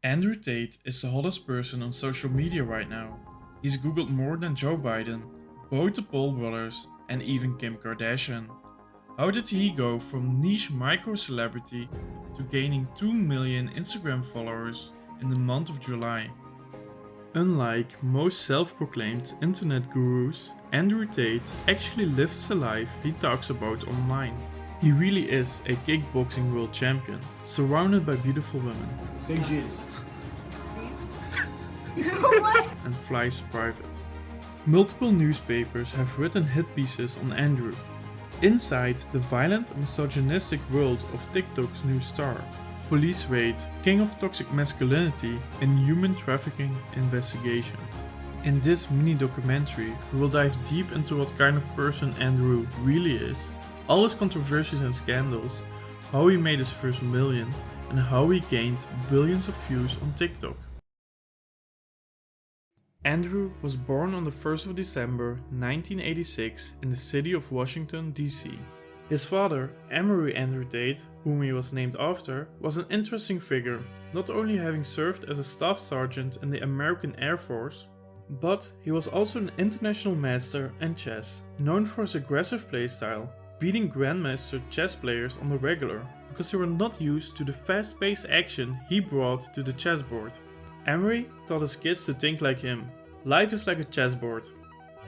Andrew Tate is the hottest person on social media right now. He's googled more than Joe Biden, both the Paul brothers, and even Kim Kardashian. How did he go from niche micro celebrity to gaining 2 million Instagram followers in the month of July? Unlike most self-proclaimed internet gurus, Andrew Tate actually lives the life he talks about online. He really is a kickboxing world champion, surrounded by beautiful women. Say jizz. And flies private. Multiple newspapers have written hit pieces on Andrew. Inside the violent and misogynistic world of TikTok's new star, police raid King of Toxic Masculinity in human trafficking investigation. In this mini documentary, we will dive deep into what kind of person Andrew really is, all his controversies and scandals, how he made his first million, and how he gained billions of views on TikTok. Andrew was born on the 1st of December 1986 in the city of Washington, D.C. His father, Emory Andrew Tate, whom he was named after, was an interesting figure, not only having served as a staff sergeant in the American Air Force, but he was also an international master in chess, known for his aggressive playstyle, beating grandmaster chess players on the regular, because they were not used to the fast-paced action he brought to the chessboard. Emory taught his kids to think like him. Life is like a chessboard.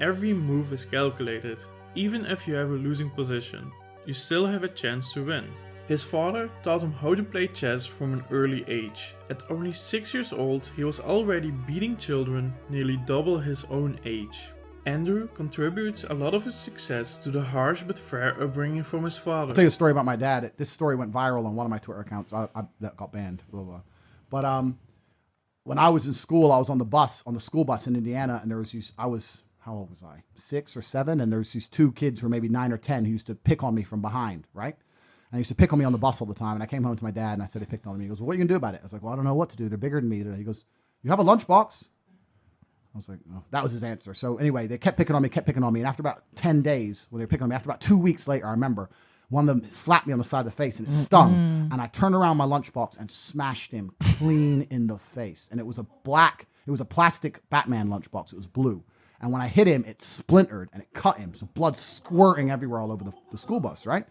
Every move is calculated. Even if you have a losing position, you still have a chance to win. His father taught him how to play chess from an early age. At only 6 years old, he was already beating children nearly double his own age. Andrew contributes a lot of his success to the harsh but fair upbringing from his father. I'll tell you a story about my dad. This story went viral on one of my Twitter accounts. That got banned. Blah, blah. But when I was in school, I was on the school bus in Indiana, and there was these, how old was I? 6 or 7, and there's these 2 kids who were maybe 9 or 10 who used to pick on me from behind, right? And they used to pick on me on the bus all the time, and I came home to my dad, and I said they picked on me. He goes, well, what are you going to do about it? I was like, well, I don't know what to do. They're bigger than me. He goes, you have a lunchbox? I was like, oh. That was his answer. So anyway, they kept picking on me, and after about 10 days, when they were picking on me, after about 2 weeks later, I remember, one of them slapped me on the side of the face, and it stung. And I turned around my lunchbox and smashed him clean in the face. And it was a plastic Batman lunchbox. It was blue. And when I hit him, it splintered and it cut him. So blood squirting everywhere all over the school bus, right?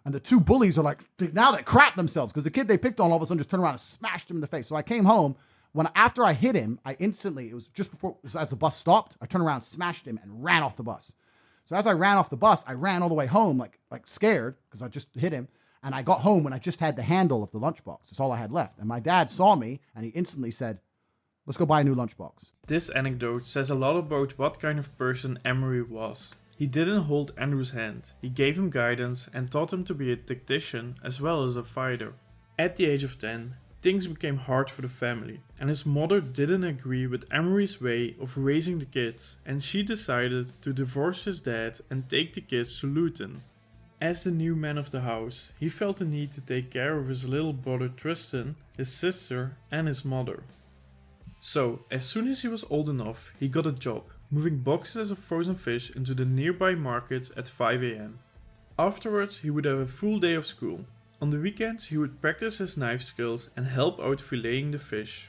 And the 2 bullies are like, now they crap themselves because the kid they picked on all of a sudden just turned around and smashed him in the face. So I came home. After I hit him, it was just before, as the bus stopped, I turned around, smashed him, and ran off the bus. So as I ran off the bus, I ran all the way home, like scared, because I just hit him. And I got home when I just had the handle of the lunchbox. That's all I had left. And my dad saw me, and he instantly said, let's go buy a new lunchbox. This anecdote says a lot about what kind of person Emory was. He didn't hold Andrew's hand. He gave him guidance and taught him to be a tactician as well as a fighter. At the age of 10, things became hard for the family, and his mother didn't agree with Emory's way of raising the kids, and she decided to divorce his dad and take the kids to Luton. As the new man of the house, he felt the need to take care of his little brother Tristan, his sister, and his mother. So, as soon as he was old enough, he got a job, moving boxes of frozen fish into the nearby market at 5 AM. Afterwards, he would have a full day of school. On the weekends, he would practice his knife skills and help out filleting the fish.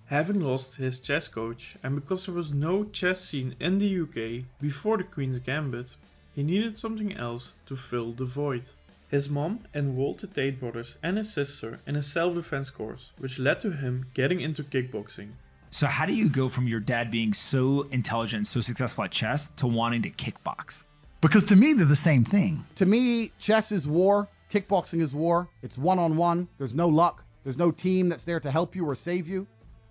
Having lost his chess coach, and because there was no chess scene in the UK before the Queen's Gambit, he needed something else to fill the void. His mom enrolled the Tate brothers and his sister in a self-defense course, which led to him getting into kickboxing. So how do you go from your dad being so intelligent and so successful at chess to wanting to kickbox? Because to me, they're the same thing. To me, chess is war. Kickboxing is war. It's one-on-one. There's no luck. There's no team that's there to help you or save you.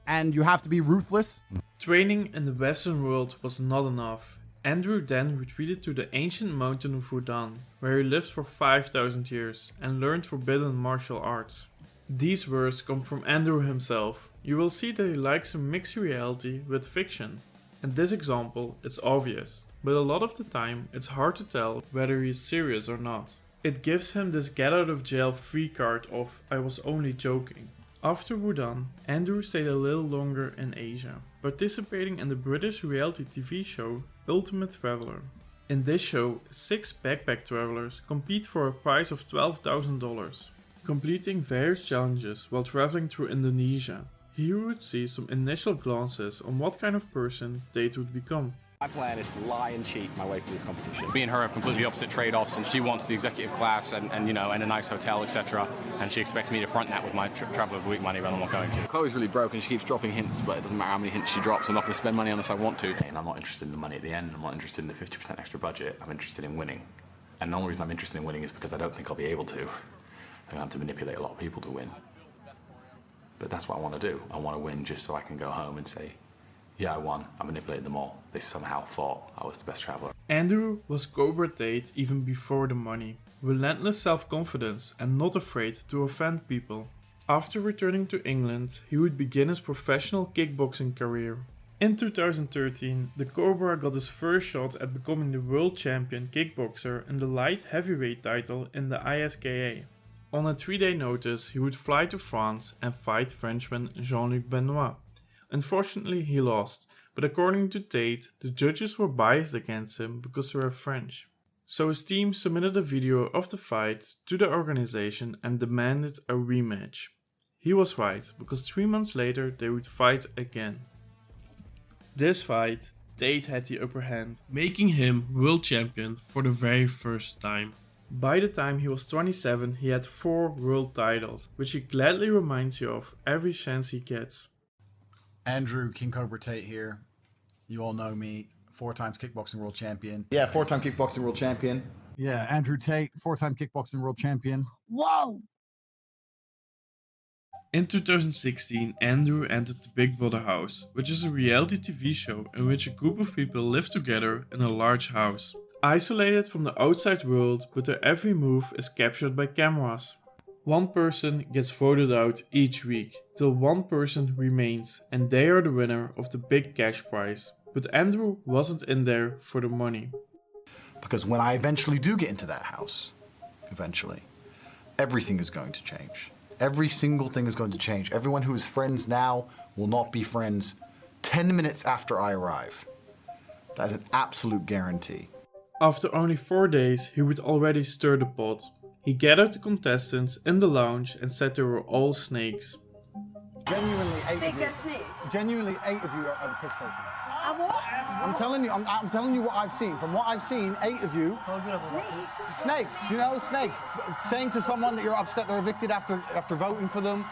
And you have to be ruthless. Training in the Western world was not enough. Andrew then retreated to the ancient mountain of Wudan, where he lived for 5,000 years and learned forbidden martial arts. These words come from Andrew himself. You will see that he likes to mix reality with fiction. In this example, it's obvious, but a lot of the time it's hard to tell whether he is serious or not. It gives him this get out of jail free card of I was only joking. After Wudan, Andrew stayed a little longer in Asia, participating in the British reality TV show Ultimate Traveler. In this show, 6 backpack travelers compete for a prize of $12,000, completing various challenges while traveling through Indonesia. Here we would see some initial glances on what kind of person Tate would become. My plan is to lie and cheat my way through this competition. Me and her have completely opposite trade-offs, and she wants the executive class and you know, and a nice hotel, etc. And she expects me to front that with my travel of the week money, but I'm not going to. Chloe's really broken. She keeps dropping hints, but it doesn't matter how many hints she drops. I'm not going to spend money unless I want to. And I'm not interested in the money at the end. I'm not interested in the 50% extra budget. I'm interested in winning. And the only reason I'm interested in winning is because I don't think I'll be able to. I'm going to have to manipulate a lot of people to win. But that's what I want to do. I want to win just so I can go home and say, yeah, I won. I manipulated them all. They somehow thought I was the best traveler. Andrew was cobratate even before the money. Relentless self-confidence and not afraid to offend people. After returning to England, he would begin his professional kickboxing career. In 2013, the Cobra got his first shot at becoming the world champion kickboxer in the light heavyweight title in the ISKA. On a 3-day notice, he would fly to France and fight Frenchman Jean-Luc Benoit. Unfortunately, he lost, but according to Tate, the judges were biased against him because they were French. So his team submitted a video of the fight to the organization and demanded a rematch. He was right, because 3 months later they would fight again. This fight, Tate had the upper hand, making him world champion for the very first time. By the time he was 27, he had 4 world titles, which he gladly reminds you of every chance he gets. Andrew King Cobra Tate here. You all know me, 4 times kickboxing world champion. Yeah, 4-time kickboxing world champion. Yeah, Andrew Tate, 4-time kickboxing world champion. Whoa! In 2016, Andrew entered the Big Brother house, which is a reality TV show in which a group of people live together in a large house. Isolated from the outside world, but their every move is captured by cameras. One person gets voted out each week, till one person remains, and they are the winner of the big cash prize. But Andrew wasn't in there for the money. Because when I eventually do get into that house, everything is going to change. Every single thing is going to change. Everyone who is friends now will not be friends 10 minutes after I arrive. That is an absolute guarantee. After only 4 days, he would already stir the pot. He gathered the contestants in the lounge and said they were all snakes. Genuinely 8 Big of you. snake. Genuinely 8 of you are the piss taking. What? I'm telling you what I've seen. From what I've seen, 8 of you. Snakes, you know, snakes. Saying to someone that you're upset they're evicted after voting for them,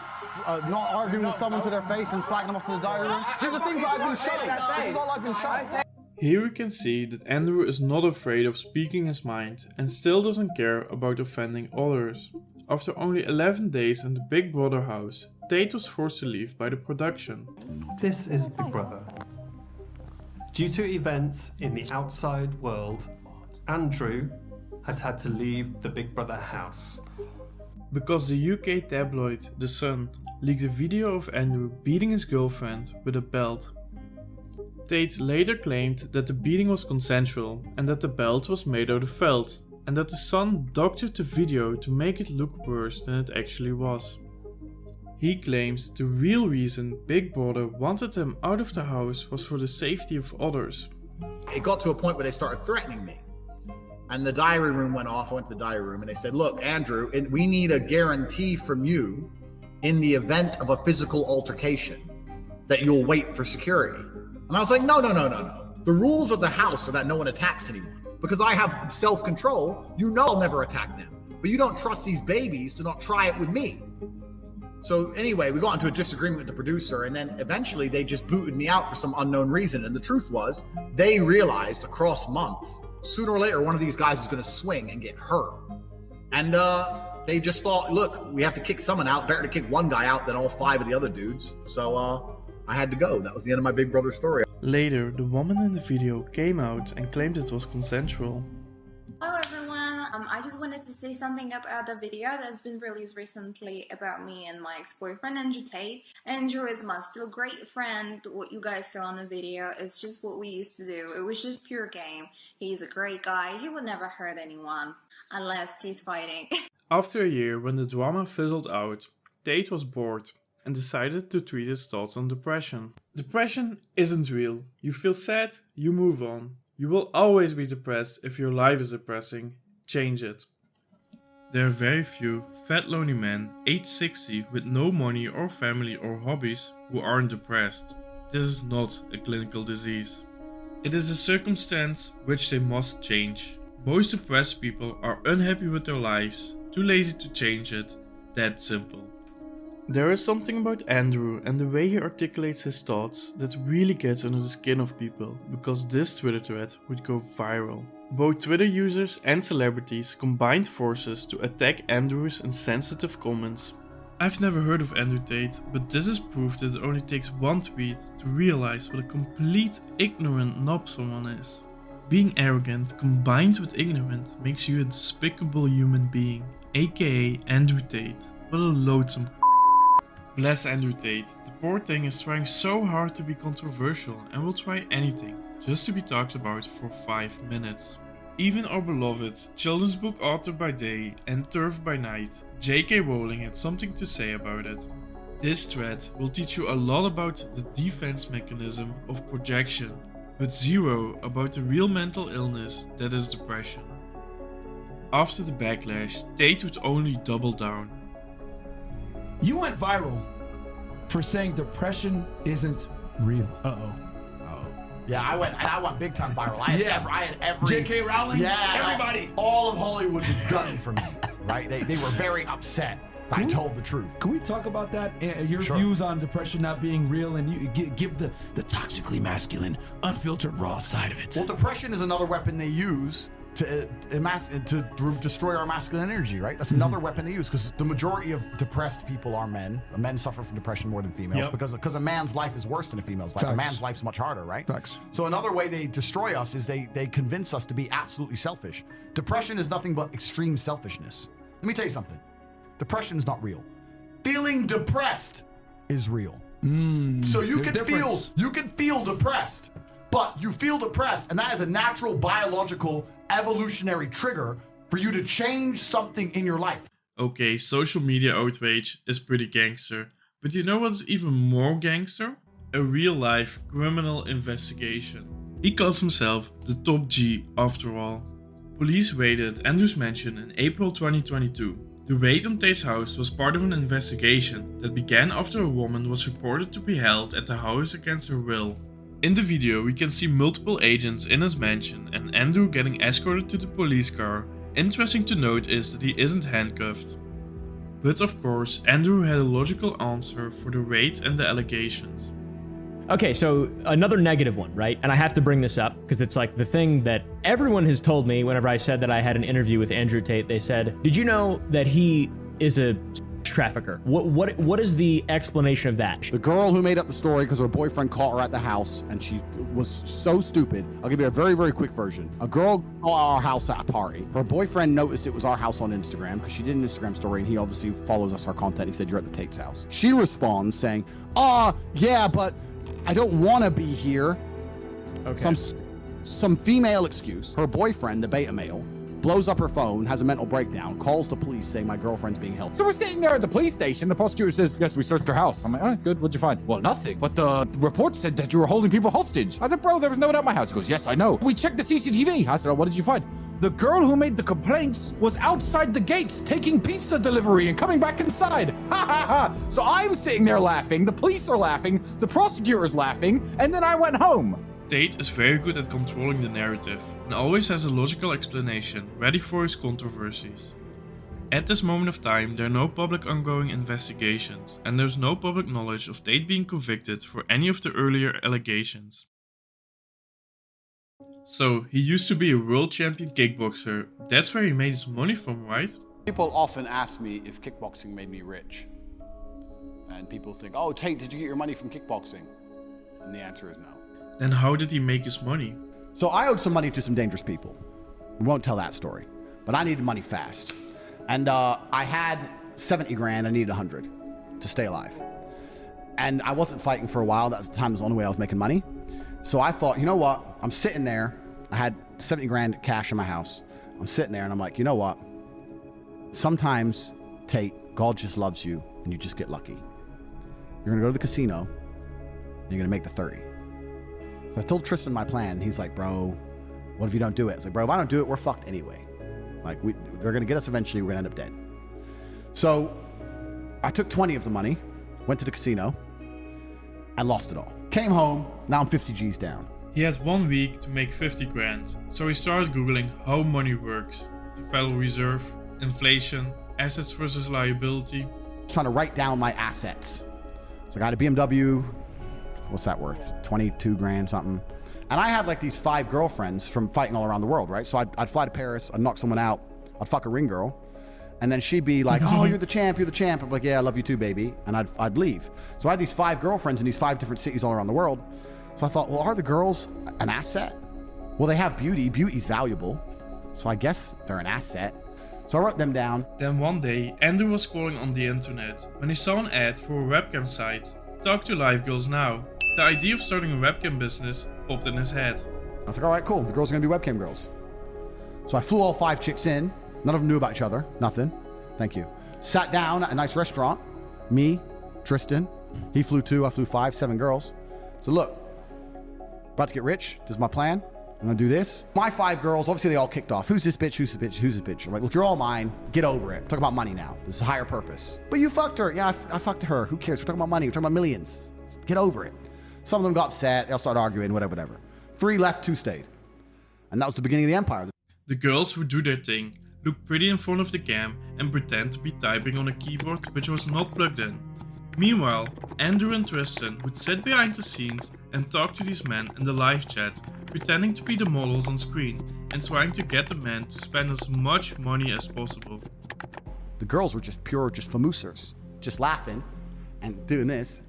not arguing with someone to their face and slacking them off to the diary room. These are things I've been shown. This is all I've been shown. Here we can see that Andrew is not afraid of speaking his mind and still doesn't care about offending others. After only 11 days in the Big Brother house, Tate was forced to leave by the production. This is Big Brother. Due to events in the outside world, Andrew has had to leave the Big Brother house. Because the UK tabloid The Sun leaked a video of Andrew beating his girlfriend with a belt. Tate later claimed that the beating was consensual and that the belt was made out of felt, and that the Sun doctored the video to make it look worse than it actually was. He claims the real reason Big Brother wanted him out of the house was for the safety of others. It got to a point where they started threatening me. And the diary room went off. I went to the diary room and they said, look, Andrew, we need a guarantee from you in the event of a physical altercation that you'll wait for security. And I was like, no. The rules of the house are that no one attacks anyone. Because I have self-control, you know I'll never attack them. But you don't trust these babies to not try it with me. So anyway, we got into a disagreement with the producer, and then eventually they just booted me out for some unknown reason. And the truth was, they realized across months, sooner or later, one of these guys is going to swing and get hurt. And they just thought, look, we have to kick someone out. Better to kick one guy out than all 5 of the other dudes. So I had to go. That was the end of my Big Brother story. Later, the woman in the video came out and claimed it was consensual. Hello everyone, I just wanted to say something about the video that's been released recently about me and my ex-boyfriend Andrew Tate. Andrew is my still great friend. What you guys saw in the video, it's just what we used to do. It was just pure game. He's a great guy. He would never hurt anyone unless he's fighting. After a year, when the drama fizzled out, Tate was bored and decided to treat his thoughts on depression. Depression isn't real. You feel sad, you move on. You will always be depressed if your life is depressing. Change it. There are very few fat lonely men aged 60 with no money or family or hobbies who aren't depressed. This is not a clinical disease. It is a circumstance which they must change. Most depressed people are unhappy with their lives, too lazy to change it, that simple. There is something about Andrew and the way he articulates his thoughts that really gets under the skin of people, because this Twitter thread would go viral. Both Twitter users and celebrities combined forces to attack Andrew's insensitive comments. I've never heard of Andrew Tate, but this is proof that it only takes one tweet to realize what a complete ignorant knob someone is. Being arrogant combined with ignorant makes you a despicable human being, aka Andrew Tate. What a loathsome. Bless Andrew Tate, the poor thing is trying so hard to be controversial and will try anything just to be talked about for 5 minutes. Even our beloved children's book author by day and turf by night, J.K. Rowling, had something to say about it. This thread will teach you a lot about the defense mechanism of projection, but zero about the real mental illness that is depression. After the backlash, Tate would only double down. You went viral for saying depression isn't real. Yeah, I went big time viral. I had every J.K. Rowling, everybody. All of Hollywood was gunning for me, right? They were very upset. I told the truth. Can we talk about that? Your views on depression not being real, and you give the toxically masculine, unfiltered, raw side of it. Well, depression is another weapon they use to destroy our masculine energy, right? That's another weapon they use, because the majority of depressed people are men. Men suffer from depression more than females because a man's life is worse than a female's life. Facts. A man's life's much harder, right? Facts. So another way they destroy us is they convince us to be absolutely selfish. Depression is nothing but extreme selfishness. Let me tell you something. Depression is not real. Feeling depressed is real. So you can feel depressed, but you feel depressed, and that is a natural biological evolutionary trigger for you to change something in your life. Okay, social media outrage is pretty gangster, but you know what's even more gangster? A real life criminal investigation. He calls himself the top G after all. Police raided Andrew's mansion in April 2022. The raid on Tate's house was part of an investigation that began after a woman was reported to be held at the house against her will. In the video we can see multiple agents in his mansion and Andrew getting escorted to the police car. Interesting to note is that he isn't handcuffed. But of course, Andrew had a logical answer for the raid and the allegations. Okay, so another negative one, right? And I have to bring this up because it's like the thing that everyone has told me whenever I said that I had an interview with Andrew Tate. They said, did you know that he is a trafficker? What is the explanation of that? The girl who made up the story because her boyfriend caught her at the house and she was so stupid. I'll give you a very, very quick version. A girl caught our house at a party. Her boyfriend noticed it was our house on Instagram because she did an Instagram story and he obviously follows us, our content. He said, you're at the Tate's house. She responds saying, yeah, but I don't want to be here. Okay. Some female excuse. Her boyfriend, the beta male, blows up her phone, has a mental breakdown, calls the police saying my girlfriend's being held. So we're sitting there at the police station. The prosecutor says, yes, we searched her house. I'm like, all right, good. What'd you find? Well, nothing. But the report said that you were holding people hostage. I said, bro, there was no one at my house. He goes, yes, I know. We checked the CCTV. I said, oh, what did you find? The girl who made the complaints was outside the gates taking pizza delivery and coming back inside. Ha ha ha. So I'm sitting there laughing. The police are laughing. The prosecutor is laughing. And then I went home. Tate is very good at controlling the narrative and always has a logical explanation ready for his controversies. At this moment of time, there are no public ongoing investigations and there's no public knowledge of Tate being convicted for any of the earlier allegations. So, he used to be a world champion kickboxer. That's where he made his money from, right? People often ask me if kickboxing made me rich. And people think, oh, Tate, did you get your money from kickboxing? And the answer is no. Then how did he make his money? So I owed some money to some dangerous people. We won't tell that story, but I needed money fast. And I had 70 grand, I needed 100 to stay alive. And I wasn't fighting for a while. That was the time, was the only way I was making money. So I thought, you know what? I'm sitting there. I had 70 grand cash in my house. I'm sitting there and I'm like, you know what? Sometimes, Tate, God just loves you and you just get lucky. You're gonna go to the casino and you're gonna make the 30. So I told Tristan my plan. He's like, bro, what if you don't do it? It's like, bro, if I don't do it, we're fucked anyway. Like, they're going to get us eventually. We're going to end up dead. So I took 20 of the money, went to the casino, and lost it all. Came home. Now I'm 50 G's down. He had 1 week to make 50 grand, so he started Googling how money works. The Federal Reserve, inflation, assets versus liability. Trying to write down my assets. So I got a BMW. What's that worth? 22 grand something. And I had like these 5 girlfriends from fighting all around the world, right? So I'd fly to Paris, I'd knock someone out, I'd fuck a ring girl, and then she'd be like, oh, you're the champ, you're the champ. I'm like, yeah, I love you too, baby. And I'd leave. So I had these 5 girlfriends in these 5 different cities all around the world. So I thought, well, are the girls an asset? Well, they have beauty. Beauty's valuable. So I guess they're an asset. So I wrote them down. Then one day, Andrew was scrolling on the internet when he saw an ad for a webcam site. Talk to live girls now. The idea of starting a webcam business popped in his head. I was like, all right, cool. The girls are going to be webcam girls. So I flew all 5 chicks in. None of them knew about each other. Nothing. Thank you. Sat down at a nice restaurant. Me, Tristan. He flew 2. I flew 5, 7 girls. So look, about to get rich. This is my plan. I'm going to do this. My 5 girls, obviously they all kicked off. Who's this bitch? Who's this bitch? Who's this bitch? I'm like, look, you're all mine. Get over it. Talk about money now. This is a higher purpose. But you fucked her. Yeah, I fucked her. Who cares? We're talking about money. We're talking about millions. Get over it. Some of them got upset. They all started arguing, whatever. 3 left, 2 stayed. And that was the beginning of the empire. The girls would do their thing, look pretty in front of the cam, and pretend to be typing on a keyboard which was not plugged in. Meanwhile, Andrew and Tristan would sit behind the scenes and talk to these men in the live chat, pretending to be the models on screen and trying to get the men to spend as much money as possible. The girls were just famoosers, just laughing and doing this,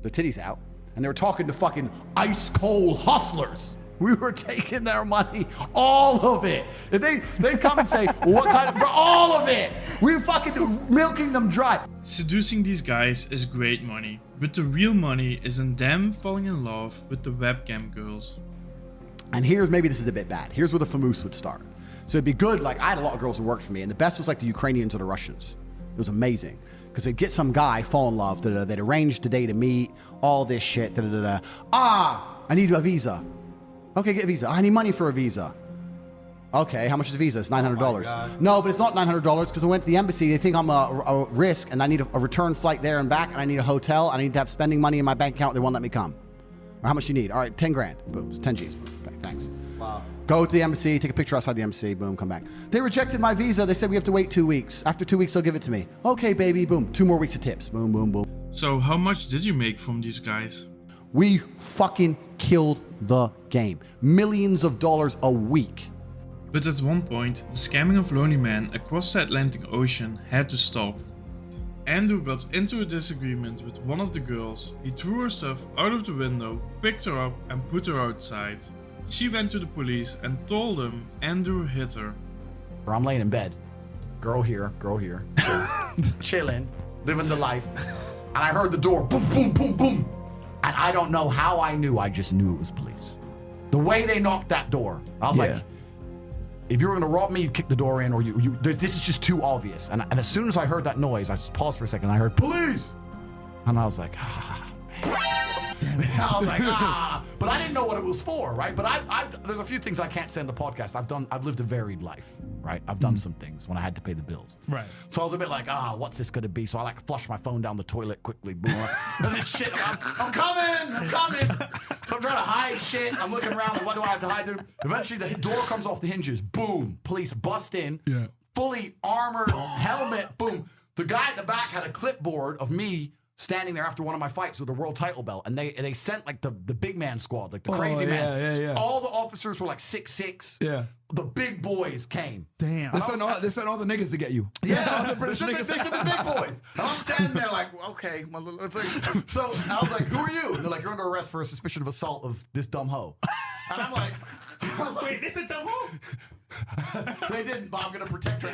their titties out, and they were talking to fucking ice cold hustlers. We were taking their money, all of it. If they'd come and say, well, what kind of, all of it. We were fucking milking them dry. Seducing these guys is great money, but the real money is in them falling in love with the webcam girls. And maybe this is a bit bad. Here's where the famoose would start. So it'd be good, like I had a lot of girls who worked for me, and the best was like the Ukrainians or the Russians. It was amazing. Because they'd get some guy, fall in love, they'd arrange the day to meet, all this shit, I need a visa. Okay, get a visa. I need money for a visa. Okay, how much is a visa? It's $900. No, but it's not $900 because I went to the embassy. They think I'm a risk and I need a return flight there and back and I need a hotel. I need to have spending money in my bank account. They won't let me come. Or how much you need? All right, 10 grand. Boom, it's 10 G's. Okay, thanks. Wow. Go to the embassy, take a picture outside the embassy, boom, come back. They rejected my visa. They said we have to wait 2 weeks. After 2 weeks, they'll give it to me. Okay, baby, boom. 2 more weeks of tips. Boom, boom, boom. So how much did you make from these guys? We fucking killed the game. Millions of dollars a week. But at one point, the scamming of lonely men across the Atlantic Ocean had to stop. Andrew got into a disagreement with one of the girls. He threw her stuff out of the window, picked her up and put her outside. She went to the police and told them Andrew hit her. I'm laying in bed. Girl here, chilling, living the life. And I heard the door, boom, boom, boom, boom. And I don't know how I knew, I just knew it was police. The way they knocked that door, I was like, if you were gonna rob me, you kick the door in, or this is just too obvious. And as soon as I heard that noise, I just paused for a second, and I heard, police! And I was like, man. I was like, but I didn't know what it was for, right? But there's a few things I can't say in the podcast. I've lived a varied life, right? I've done some things when I had to pay the bills. Right. So I was a bit like, what's this gonna be? So I like flush my phone down the toilet quickly. Boom. This shit, I'm coming. So I'm trying to hide shit. I'm looking around, like, what do I have to hide? Eventually the door comes off the hinges. Boom. Police bust in. Yeah. Fully armored, helmet. Boom. The guy at the back had a clipboard of me standing there after one of my fights with a world title belt, and they sent like the big man squad, like the crazy man. Yeah. All the officers were like 6'6". Yeah. The big boys came. Damn. They sent all the niggas to get you. Yeah. They sent the big boys. And I'm standing there like, okay. So I was like, who are you? And they're like, you're under arrest for a suspicion of assault of this dumb hoe. And I'm like, wait, this is dumb hoe? They didn't, but I'm going to protect her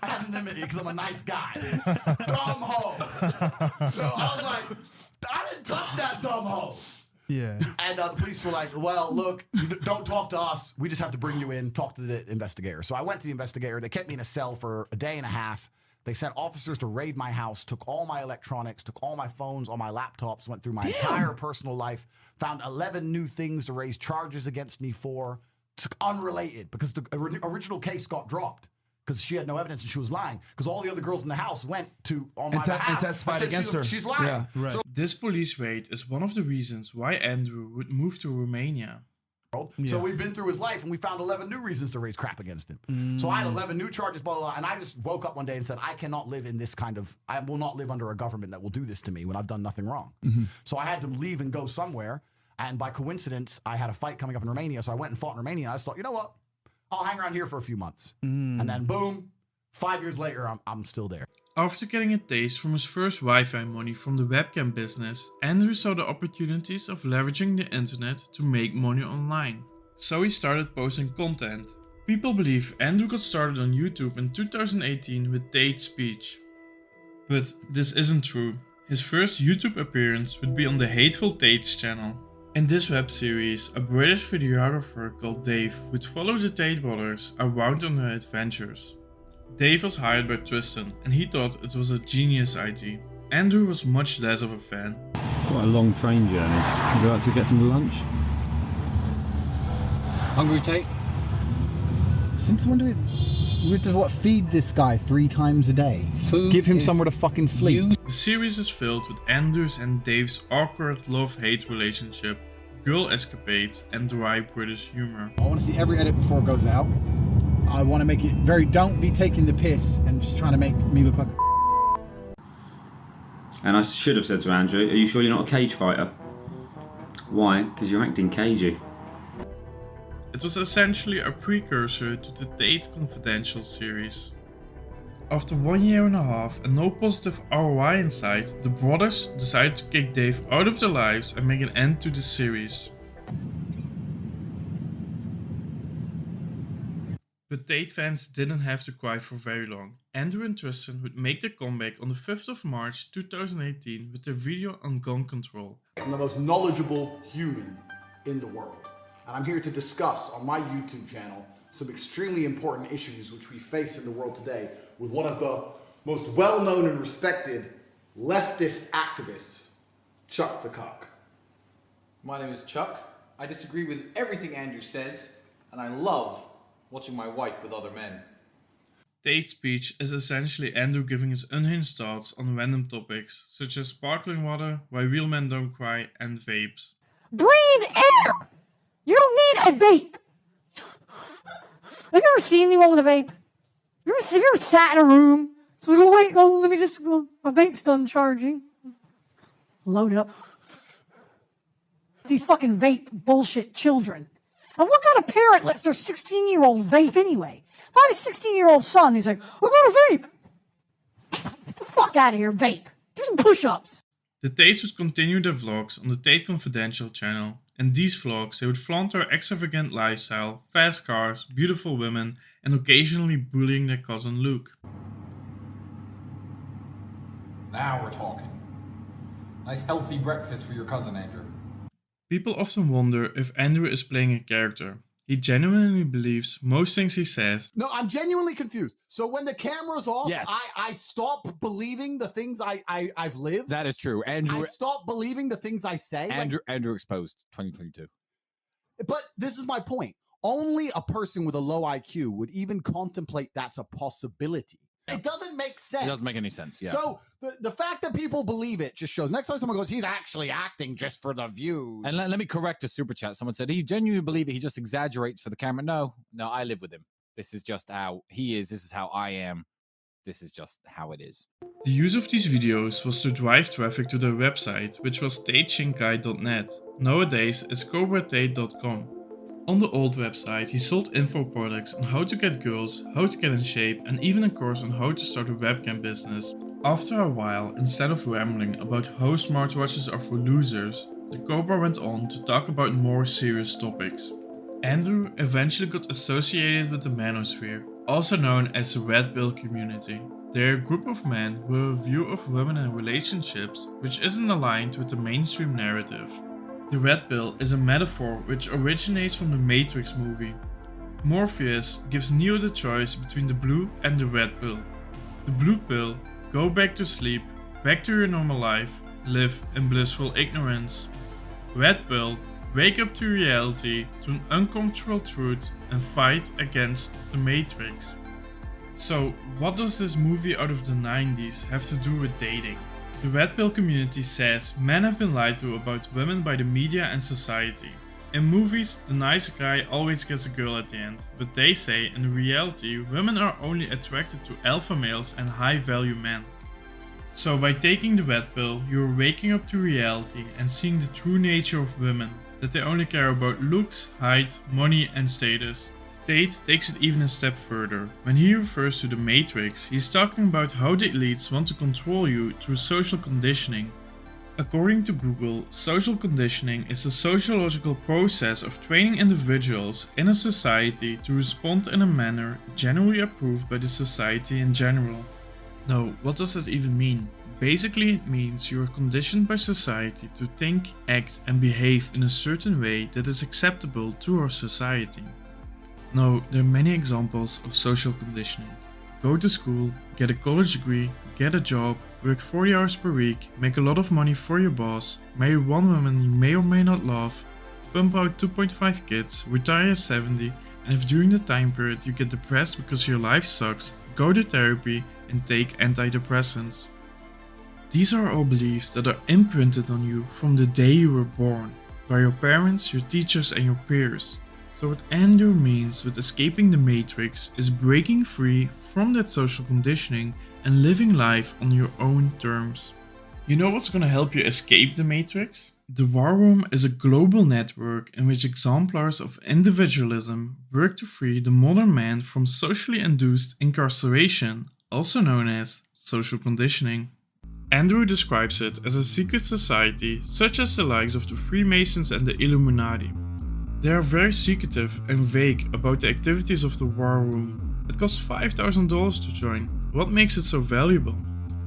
anonymity because I'm a nice guy. Dumb hoe. So I was like, I didn't touch that dumb hoe. Yeah. And the police were like, well, look, don't talk to us. We just have to bring you in, talk to the investigator. So I went to the investigator. They kept me in a cell for a day and a half. They sent officers to raid my house, took all my electronics, took all my phones, all my laptops, went through my entire personal life, found 11 new things to raise charges against me for, It's unrelated because the original case got dropped because she had no evidence and she was lying. Because all the other girls in the house went on my behalf and testified against her. She's lying. Yeah, right. So, This police raid is one of the reasons why Andrew would move to Romania. So we've been through his life and we found 11 new reasons to raise crap against him. So I had 11 new charges, blah, blah, blah, and I just woke up one day and said, I cannot live in this I will not live under a government that will do this to me when I've done nothing wrong. So I had to leave and go somewhere. And by coincidence, I had a fight coming up in Romania. So I went and fought in Romania. And I just thought, you know what? I'll hang around here for a few months. And then boom, 5 years later, I'm still there. After getting a taste from his first Wi-Fi money from the webcam business, Andrew saw the opportunities of leveraging the internet to make money online. So he started posting content. People believe Andrew got started on YouTube in 2018 with Tate's speech. But this isn't true. His first YouTube appearance would be on the hateful Tate's channel. In this web series, a British videographer called Dave would follow the Tate brothers around on their adventures. Dave was hired by Tristan and he thought it was a genius idea. Andrew was much less of a fan. Quite a long train journey. Would you like to get some lunch? Hungry, Tate? Since when do we have to feed this guy 3 times a day? Food. Give him somewhere to fucking sleep. The series is filled with Andrew's and Dave's awkward love-hate relationship, girl escapades and dry British humor. I want to see every edit before it goes out. I want to make it very, don't be taking the piss and just trying to make me look like a... And I should have said to Andrew, are you sure you're not a cage fighter? Why? Because you're acting cagey. It was essentially a precursor to the Tate Confidential series. After 1 year and a half and no positive ROI in sight, the brothers decided to kick Dave out of their lives and make an end to the series. But Tate fans didn't have to cry for very long. Andrew and Tristan would make their comeback on the 5th of March 2018 with their video on gun control. I'm the most knowledgeable human in the world. And I'm here to discuss on my YouTube channel some extremely important issues which we face in the world today with one of the most well-known and respected leftist activists, Chuck the Cock. My name is Chuck. I disagree with everything Andrew says, and I love watching my wife with other men. Tate's speech is essentially Andrew giving his unhinged thoughts on random topics, such as sparkling water, why real men don't cry, and vapes. Breathe air! You don't need a vape! Have you ever seen anyone with a vape? Have you ever sat in a room? So we go, wait, let me just go, my vape's done charging. Load it up. These fucking vape bullshit children. And what kind of parent lets their 16-year-old vape anyway? If I had a 16-year-old son, he's like, we're going to vape. Get the fuck out of here, vape. Do some push-ups. The Tates would continue their vlogs on the Tate Confidential channel. In these vlogs, they would flaunt their extravagant lifestyle, fast cars, beautiful women, and occasionally bullying their cousin Luke. Now we're talking. Nice healthy breakfast for your cousin, Andrew. People often wonder if Andrew is playing a character. He genuinely believes most things he says. No, I'm genuinely confused. So when the camera's off, Yes. I stop believing the things I've lived. That is true. Andrew, I stop believing the things I say. Andrew exposed 2022. But this is my point. Only a person with a low IQ would even contemplate that's a possibility. It doesn't make sense. It doesn't make any sense, yeah. So the fact that people believe it just shows. Next time someone goes, he's actually acting just for the views. And let me correct a super chat. Someone said, he genuinely believe it. He just exaggerates for the camera. No, I live with him. This is just how he is. This is how I am. This is just how it is. The use of these videos was to drive traffic to their website, which was tateshinkai.net. Nowadays, it's cobratate.com. On the old website, he sold info products on how to get girls, how to get in shape, and even a course on how to start a webcam business. After a while, instead of rambling about how smartwatches are for losers, the Cobra went on to talk about more serious topics. Andrew eventually got associated with the manosphere, also known as the Red Pill community. They're a group of men with a view of women and relationships which isn't aligned with the mainstream narrative. The Red Pill is a metaphor which originates from the Matrix movie. Morpheus gives Neo the choice between the blue and the red pill. The blue pill: go back to sleep, back to your normal life, live in blissful ignorance. Red pill: wake up to reality, to an uncomfortable truth, and fight against the Matrix. So, what does this movie out of the 90s have to do with dating? The Red Pill community says men have been lied to about women by the media and society. In movies, the nice guy always gets a girl at the end, but they say in reality women are only attracted to alpha males and high value men. So by taking the Red Pill, you are waking up to reality and seeing the true nature of women, that they only care about looks, height, money and status. Tate takes it even a step further. When he refers to the Matrix, he's talking about how the elites want to control you through social conditioning. According to Google, social conditioning is the sociological process of training individuals in a society to respond in a manner generally approved by the society in general. Now, what does that even mean? Basically, it means you are conditioned by society to think, act and behave in a certain way that is acceptable to our society. Now, there are many examples of social conditioning. Go to school, get a college degree, get a job, work 40 hours per week, make a lot of money for your boss, marry one woman you may or may not love, pump out 2.5 kids, retire at 70, and if during the time period you get depressed because your life sucks, go to therapy and take antidepressants. These are all beliefs that are imprinted on you from the day you were born, by your parents, your teachers and your peers. So what Andrew means with escaping the Matrix is breaking free from that social conditioning and living life on your own terms. You know what's gonna help you escape the Matrix? The War Room is a global network in which exemplars of individualism work to free the modern man from socially induced incarceration, also known as social conditioning. Andrew describes it as a secret society such as the likes of the Freemasons and the Illuminati. They are very secretive and vague about the activities of the War Room. It costs $5,000 to join. What makes it so valuable?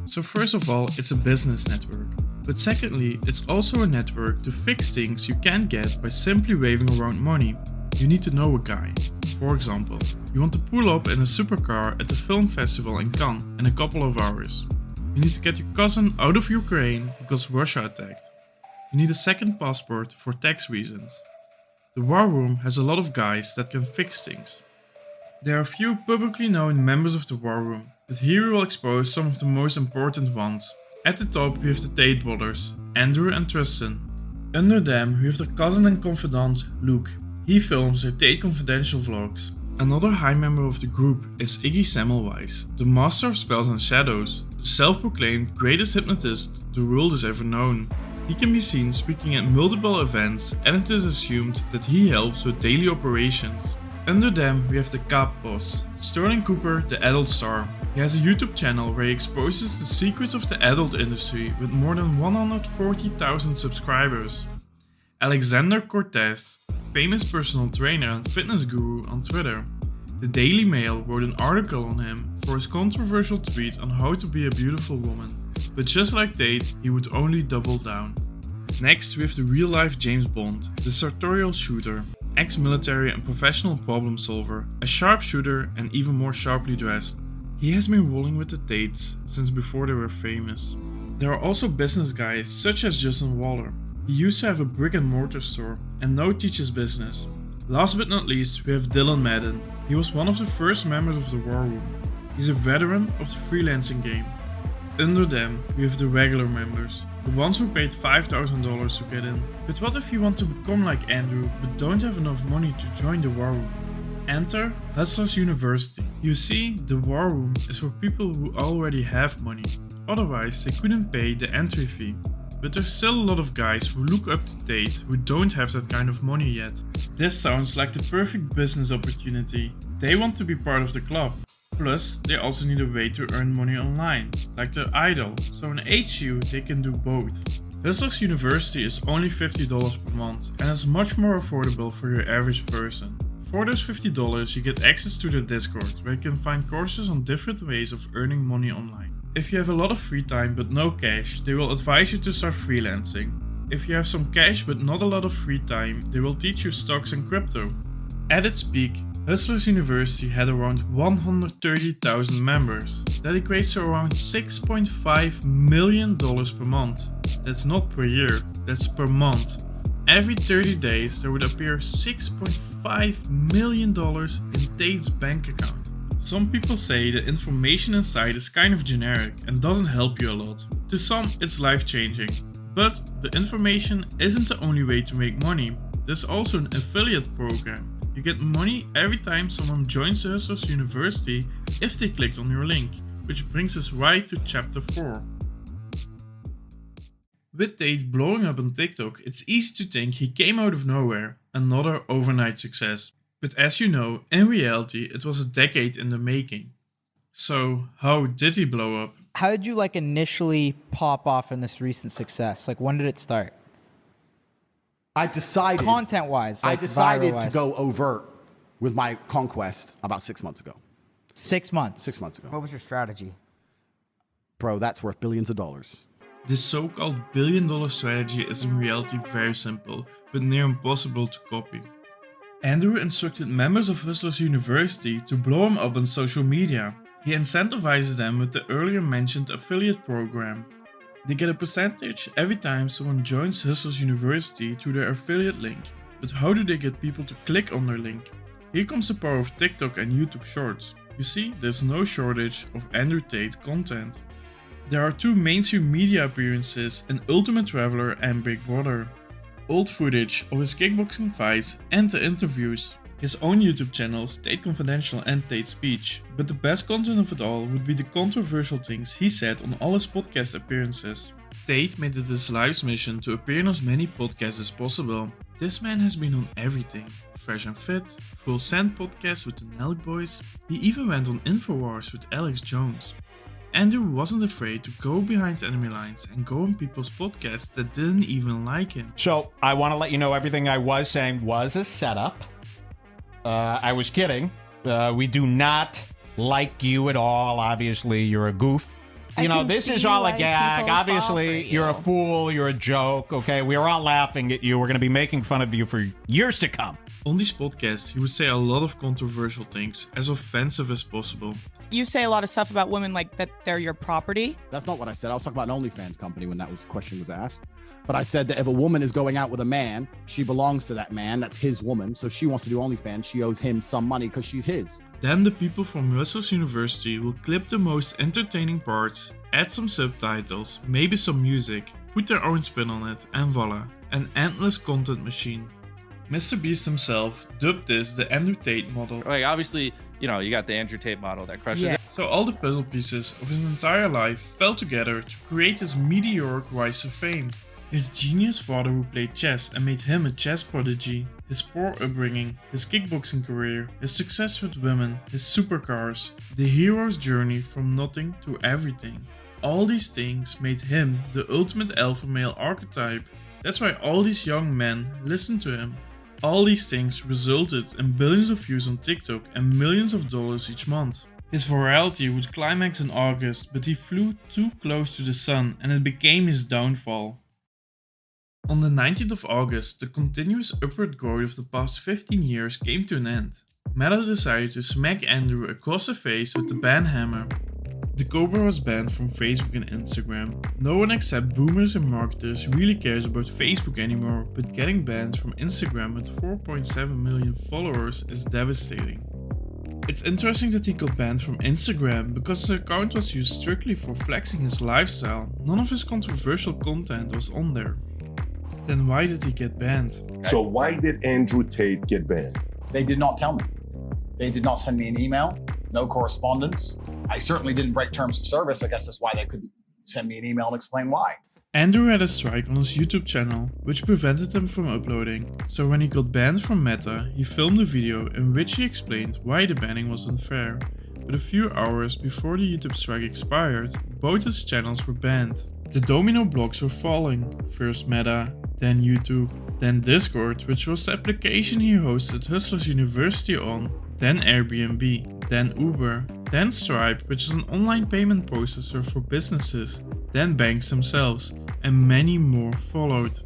So first of all, it's a business network. But secondly, it's also a network to fix things you can't get by simply waving around money. You need to know a guy. For example, you want to pull up in a supercar at the film festival in Cannes in a couple of hours. You need to get your cousin out of Ukraine because Russia attacked. You need a second passport for tax reasons. The War Room has a lot of guys that can fix things. There are few publicly known members of the War Room, but here we will expose some of the most important ones. At the top we have the Tate brothers, Andrew and Tristan. Under them we have their cousin and confidant, Luke. He films their Tate Confidential vlogs. Another high member of the group is Iggy Semmelweis, the master of spells and shadows, the self-proclaimed greatest hypnotist the world has ever known. He can be seen speaking at multiple events and it is assumed that he helps with daily operations. Under them we have the Cap boss, Sterling Cooper, the adult star. He has a YouTube channel where he exposes the secrets of the adult industry with more than 140,000 subscribers. Alexander Cortez, famous personal trainer and fitness guru on Twitter. The Daily Mail wrote an article on him for his controversial tweet on how to be a beautiful woman, but just like Tate, he would only double down. Next we have the real-life James Bond, the sartorial shooter, ex-military and professional problem solver, a sharpshooter and even more sharply dressed. He has been rolling with the Tates since before they were famous. There are also business guys such as Justin Waller. He used to have a brick and mortar store and now teaches business. Last but not least we have Dylan Madden. He was one of the first members of the War Room. He's a veteran of the freelancing game. Under them we have the regular members, the ones who paid $5,000 to get in. But what if you want to become like Andrew but don't have enough money to join the War Room? Enter Hustlers University. You see, the War Room is for people who already have money, otherwise they couldn't pay the entry fee. But there's still a lot of guys who look up to Tate who don't have that kind of money yet. This sounds like the perfect business opportunity. They want to be part of the club. Plus, they also need a way to earn money online, like their idol, so in HU they can do both. Hustlers University is only $50 per month and is much more affordable for your average person. For those $50 you get access to their Discord, where you can find courses on different ways of earning money online. If you have a lot of free time but no cash, they will advise you to start freelancing. If you have some cash but not a lot of free time, they will teach you stocks and crypto. At its peak, Hustlers University had around 130,000 members. That equates to around $6.5 million per month. That's not per year, that's per month. every 30 days there would appear $6.5 million in Tate's bank account. Some people say the information inside is kind of generic and doesn't help you a lot. To some, it's life-changing. But the information isn't the only way to make money. There's also an affiliate program. You get money every time someone joins the Hustlers University if they clicked on your link, which brings us right to chapter 4. With Tate blowing up on TikTok, it's easy to think he came out of nowhere, another overnight success. But as you know, in reality it was a decade in the making. So how did he blow up? How did you initially pop off in this recent success? When did it start? I decided content-wise. I decided viral-wise. to go overt with my conquest about 6 months ago. 6 months? 6 months ago. What was your strategy? Bro, that's worth billions of dollars. This so-called billion-dollar strategy is in reality very simple, but near impossible to copy. Andrew instructed members of Hustlers University to blow him up on social media. He incentivizes them with the earlier mentioned affiliate program. They get a percentage every time someone joins Hustlers University through their affiliate link. But how do they get people to click on their link? Here comes the power of TikTok and YouTube Shorts. You see, there's no shortage of Andrew Tate content. There are 2 mainstream media appearances in Ultimate Traveler and Big Brother. Old footage of his kickboxing fights and the interviews. His own YouTube channels, Tate Confidential and Tate Speech. But the best content of it all would be the controversial things he said on all his podcast appearances. Tate made it his life's mission to appear in as many podcasts as possible. This man has been on everything. Fresh and Fit, Full Send podcast with the Nelk Boys. He even went on InfoWars with Alex Jones. Andrew wasn't afraid to go behind enemy lines and go on people's podcasts that didn't even like him. So I want to let you know everything I was saying was a setup. I was kidding. We do not like you at all. Obviously, you're a goof. This is all a gag. Obviously, you're a fool. You're a joke. Okay, we are all laughing at you. We're going to be making fun of you for years to come. On these podcasts, he would say a lot of controversial things, as offensive as possible. You say a lot of stuff about women like that they're your property. That's not what I said. I was talking about an OnlyFans company when that question was asked. But I said that if a woman is going out with a man, she belongs to that man. That's his woman. So she wants to do OnlyFans. She owes him some money because she's his. Then the people from Hustlers University will clip the most entertaining parts, add some subtitles, maybe some music, put their own spin on it, and voila, an endless content machine. Mr. Beast himself dubbed this the Andrew Tate model. Obviously, you got the Andrew Tate model that crushes it. So all the puzzle pieces of his entire life fell together to create this meteoric rise to fame. His genius father who played chess and made him a chess prodigy, his poor upbringing, his kickboxing career, his success with women, his supercars, the hero's journey from nothing to everything. All these things made him the ultimate alpha male archetype. That's why all these young men listened to him. All these things resulted in billions of views on TikTok and millions of dollars each month. His virality would climax in August, but he flew too close to the sun and it became his downfall. On the 19th of August, the continuous upward growth of the past 15 years came to an end. Meta decided to smack Andrew across the face with the ban hammer. The Cobra was banned from Facebook and Instagram. No one except boomers and marketers really cares about Facebook anymore, but getting banned from Instagram with 4.7 million followers is devastating. It's interesting that he got banned from Instagram because his account was used strictly for flexing his lifestyle. None of his controversial content was on there. Then why did he get banned? So why did Andrew Tate get banned? They did not tell me. They did not send me an email, no correspondence. I certainly didn't break terms of service. I guess that's why they couldn't send me an email and explain why. Andrew had a strike on his YouTube channel, which prevented him from uploading. So when he got banned from Meta, he filmed a video in which he explained why the banning was unfair. But a few hours before the YouTube strike expired, both his channels were banned. The domino blocks were falling. First Meta, then YouTube, then Discord, which was the application he hosted Hustlers University on, then Airbnb, then Uber, then Stripe, which is an online payment processor for businesses, then banks themselves, and many more followed.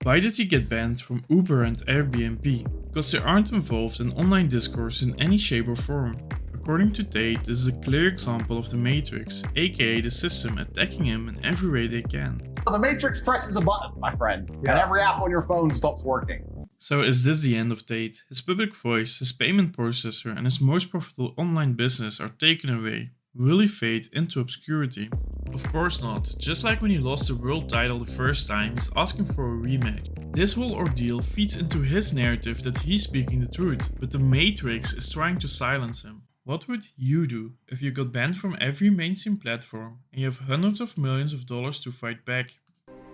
Why did he get banned from Uber and Airbnb? Because they aren't involved in online discourse in any shape or form. According to Tate, this is a clear example of the Matrix, aka the system attacking him in every way they can. The Matrix presses a button, my friend, and every app on your phone stops working. So is this the end of Tate? His public voice, his payment processor, and his most profitable online business are taken away. Will he fade into obscurity? Of course not. Just like when he lost the world title the first time, he's asking for a rematch. This whole ordeal feeds into his narrative that he's speaking the truth, but the Matrix is trying to silence him. What would you do if you got banned from every mainstream platform and you have hundreds of millions of dollars to fight back?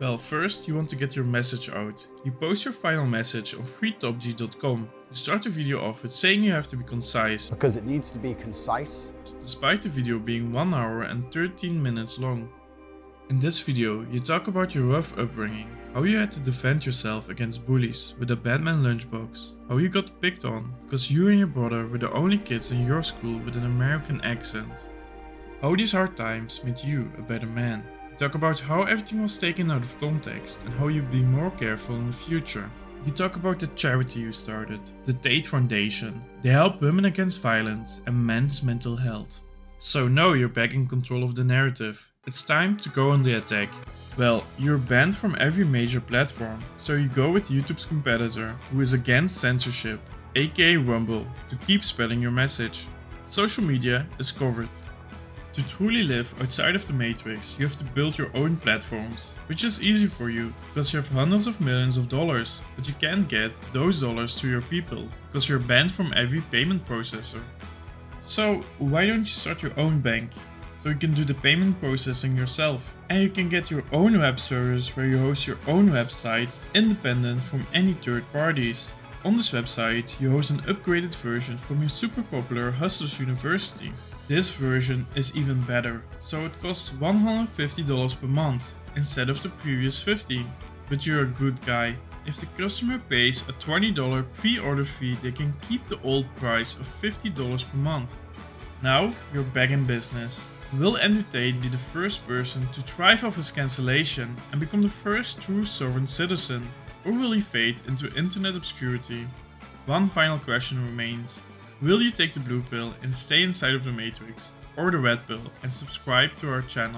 Well, first you want to get your message out. You post your final message on freetopg.com. You start the video off with saying you have to be concise. Because it needs to be concise. Despite the video being 1 hour and 13 minutes long. In this video, you talk about your rough upbringing, how you had to defend yourself against bullies with a Batman lunchbox, how you got picked on because you and your brother were the only kids in your school with an American accent, how these hard times made you a better man. You talk about how everything was taken out of context and how you be more careful in the future. You talk about the charity you started, the Tate Foundation. They help women against violence and men's mental health. So now you're back in control of the narrative. It's time to go on the attack. Well, you're banned from every major platform, so you go with YouTube's competitor, who is against censorship, aka Rumble, to keep spreading your message. Social media is covered. To truly live outside of the Matrix, you have to build your own platforms, which is easy for you, because you have hundreds of millions of dollars, but you can't get those dollars to your people, because you're banned from every payment processor. So why don't you start your own bank? So you can do the payment processing yourself. And you can get your own web service where you host your own website independent from any third parties. On this website you host an upgraded version from your super popular Hustlers University. This version is even better, so it costs $150 per month instead of the previous $50. But you're a good guy. If the customer pays a $20 pre-order fee, they can keep the old price of $50 per month. Now you're back in business. Will Andrew Tate be the first person to thrive off his cancellation and become the first true sovereign citizen? Or will he fade into internet obscurity? One final question remains. Will you take the blue pill and stay inside of the Matrix, or the red pill and subscribe to our channel?